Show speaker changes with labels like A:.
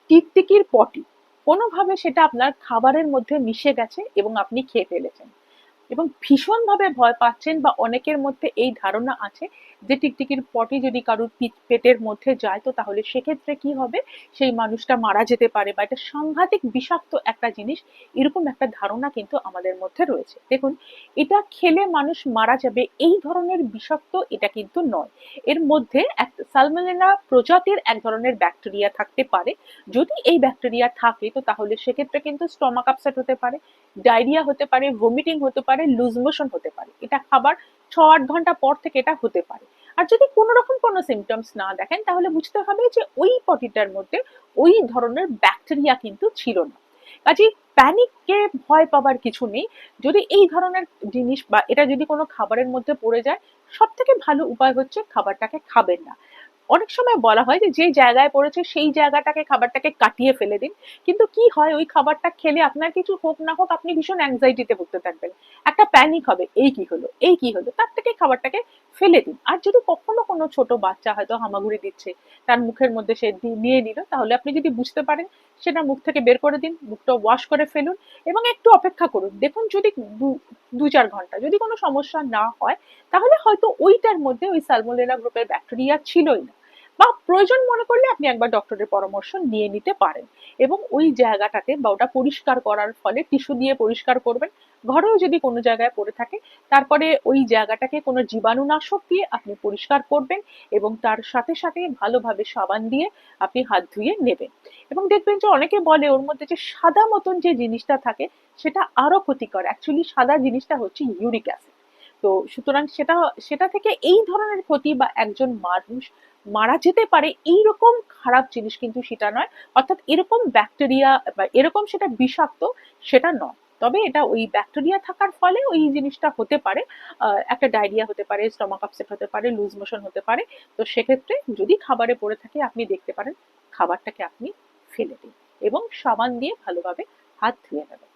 A: টিকটিকির পটি কোনোভাবে সেটা আপনার খাবারের মধ্যে মিশে গেছে এবং আপনি খেয়ে ফেলেছেন এবং ভীষণভাবে ভয় পাচ্ছেন, বা অনেকের মধ্যে এই ধারণা আছে যে টিকটিকির পটি যদি কারোর পেটের মধ্যে যায় তো তাহলে সেক্ষেত্রে কি হবে, সেই মানুষটা মারা যেতে পারে, বা এটা সাংঘাতিক বিষাক্ত একটা জিনিস, এরকম একটা ধারণা কিন্তু আমাদের মধ্যে রয়েছে। দেখুন, এটা খেলে মানুষ মারা যাবে এই ধরনের বিষাক্ত এটা কিন্তু নয়। এর মধ্যে সালমোনেলা প্রজাতির এক ধরনের ব্যাকটেরিয়া থাকতে পারে। যদি এই ব্যাকটেরিয়া থাকে তো তাহলে সেক্ষেত্রে কিন্তু স্টমাক আপসেট হতে পারে, ডায়রিয়া হতে পারে, ভমিটিং হতে পারে, লুজ মোশন হতে পারে। এটা খাবার 6-8 ঘন্টা পর থেকে এটা হতে পারে। আর যদি কোনো রকম কোনো সিমটমস না দেখেন তাহলে বুঝতে হবে যে ওই পটিটার মধ্যে ওই ধরনের ব্যাকটেরিয়া কিন্তু ছিল না। কাজেই প্যানিককে ভয় পাবার কিছু নেই। যদি এই ধরনের জিনিস বা এটা যদি কোনো খাবারের মধ্যে পড়ে যায়, সব থেকে ভালো উপায় হচ্ছে খাবারটাকে খাবেন না। অনেক সময় বলা হয় যে যে জায়গায় পড়েছে সেই জায়গাটাকে, খাবারটাকে কাটিয়ে ফেলে দিন। কিন্তু কি হয়, ওই খাবারটা খেলে আপনার কিছু হোক না হোক আপনি ভীষণ অ্যাংজাইটিতে ভুগতে থাকবেন, একটা প্যানিক হবে, এই কি হলো, এই কি হলো, তার থেকে খাবারটাকে ফেলে দিন। আর যদি কখনো কোনো ছোট বাচ্চা হয়তো হামাগুড়ি দিচ্ছে, তার মুখের মধ্যে সে নিয়ে নিল, তাহলে আপনি যদি বুঝতে পারেন সেটা মুখ থেকে বের করে দিন, মুখটা ওয়াশ করে ফেলুন এবং একটু অপেক্ষা করুন। দেখুন যদি 2-4 ঘন্টা যদি কোনো সমস্যা না হয়, তাহলে হয়তো ওইটার মধ্যে ওই সালমোনেলা গ্রুপের ব্যাকটেরিয়া ছিলই না, বা প্রয়োজন মনে করলে আপনি একবার ডক্টরের পরামর্শ নিয়ে নিতে পারেন। এবং ওই জায়গাটাতে বা ওটা পরিষ্কার করার ফলে টিস্যু দিয়ে পরিষ্কার করবেন। ঘরেও যদি কোনো জায়গায় পড়ে থাকে, তারপরে ওই জায়গাটাকে কোনো জীবাণুনাশক দিয়ে আপনি পরিষ্কার করবেন এবং তার সাথে সাথে ভালোভাবে সাবান দিয়ে আপনি হাত ধুয়ে নেবেন। এবং দেখবেন যে অনেকে বলে ওর মধ্যে যে সাদা মতন যে জিনিসটা থাকে সেটা আরো ক্ষতিকর। অ্যাকচুয়ালি সাদা জিনিসটা হচ্ছে ইউরিক অ্যাসিড। তো সুতরাং সেটা সেটা থেকে এই ধরনের ক্ষতি বা একজন মানুষ মারা যেতে পারে এইরকম খারাপ জিনিস কিন্তু সেটা নয়। অর্থাৎ এরকম ব্যাকটেরিয়া বা এরকম সেটা বিষাক্ত সেটা নয়। তবে এটা ওই ব্যাকটেরিয়া থাকার ফলে ওই জিনিসটা হতে পারে। একটা ডায়রিয়া হতে পারে, স্টমাক আপসেট হতে পারে, লুজ মোশন হতে পারে। তো সেক্ষেত্রে যদি খাবারে পড়ে থাকে আপনি দেখতে পারেন খাবারটাকে আপনি ফেলে দিন এবং সাবান দিয়ে ভালোভাবে হাত ধুয়ে নেবেন।